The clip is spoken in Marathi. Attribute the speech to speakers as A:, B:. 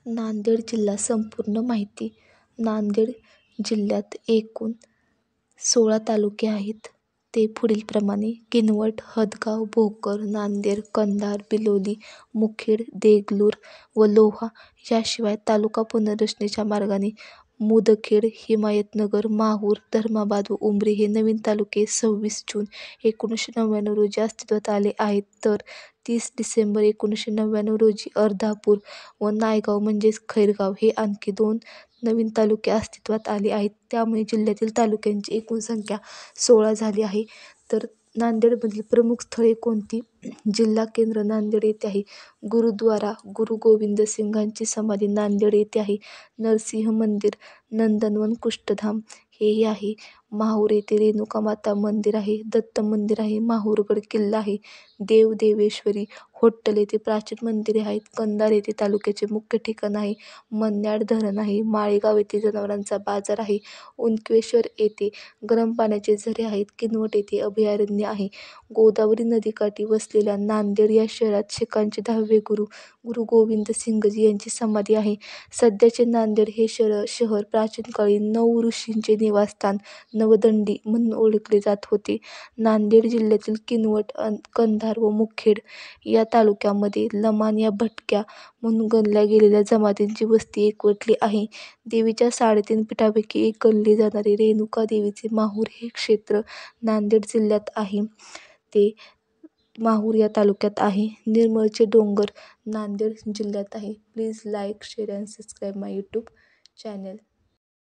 A: नांदेड जिल्हा संपूर्ण माहिती. नांदेड जिल्ह्यात एकूण 16 तालुके आहेत. ते पुढीलप्रमाणे: किनवट, हदगाव, भोकर, नांदेड, कंधार, बिलोली, मुखेड, देगलूर व लोहा. याशिवाय तालुका पुनर्रचनेच्या मार्गाने मुदखेड, हिमायतनगर, माहूर, धर्माबाद व उमरी हे नवीन तालुके 26 जून 1999 रोजी अस्तित्वात आले आहेत, तर 30 डिसेंबर 1999 रोजी अर्धापूर व नायगाव म्हणजेच खैरगाव हे आणखी 2 नवीन तालुके अस्तित्वात आले आहेत. त्यामुळे जिल्ह्यातील तालुक्यांची एकूण संख्या 16 झाली आहे. तर नांदेडमधील प्रमुख स्थळे कोणती? जिल्हा केंद्र नांदेड येथे आहे. गुरुद्वारा गुरु गोविंद सिंगांची समाधी नांदेड येथे आहे. नरसिंह मंदिर, नंदनवन, कुष्ठधाम हेही आहे. माहूर येथे रेणुका माता मंदिर आहे. दत्त मंदिर आहे. माहूरगड किल्ला आहे. देवदेवेश्वरी होट्टल येथे प्राचीन मंदिरे आहेत. कंधार येथे तालुक्याचे मुख्य ठिकाण आहे. मन्याड धरण आहे. माळेगाव येथे जनावरांचा बाजार आहे. उनकेश्वर येथे गरम पाण्याचे झरे आहेत. किनवट येथे अभयारण्य आहे. गोदावरी नदीकाठी वसलेल्या नांदेड या शहरात शीखांचे 10वे गुरु गुरु गोविंद सिंगजी यांची समाधी आहे. सध्याचे नांदेड हे शहर प्राचीन काळी 9 ऋषींचे निवासस्थान नवदंडी म्हणून ओळखले जात होते. नांदेड जिल्ह्यातील किनवट, कंधार व मुखेड या तालुक्यामध्ये लमाण या भटक्या म्हणून गणल्या गेलेल्या जमातींची वस्ती एकवटली आहे. देवीच्या 3.5 पीठांपैकी एक गणले जाणारे रेणुका देवीचे माहूर हे क्षेत्र नांदेड जिल्ह्यात आहे. ते माहूर या तालुक्यात आहे. निर्मळचे डोंगर नांदेड जिल्ह्यात आहे. Please like, share and subscribe my YouTube channel.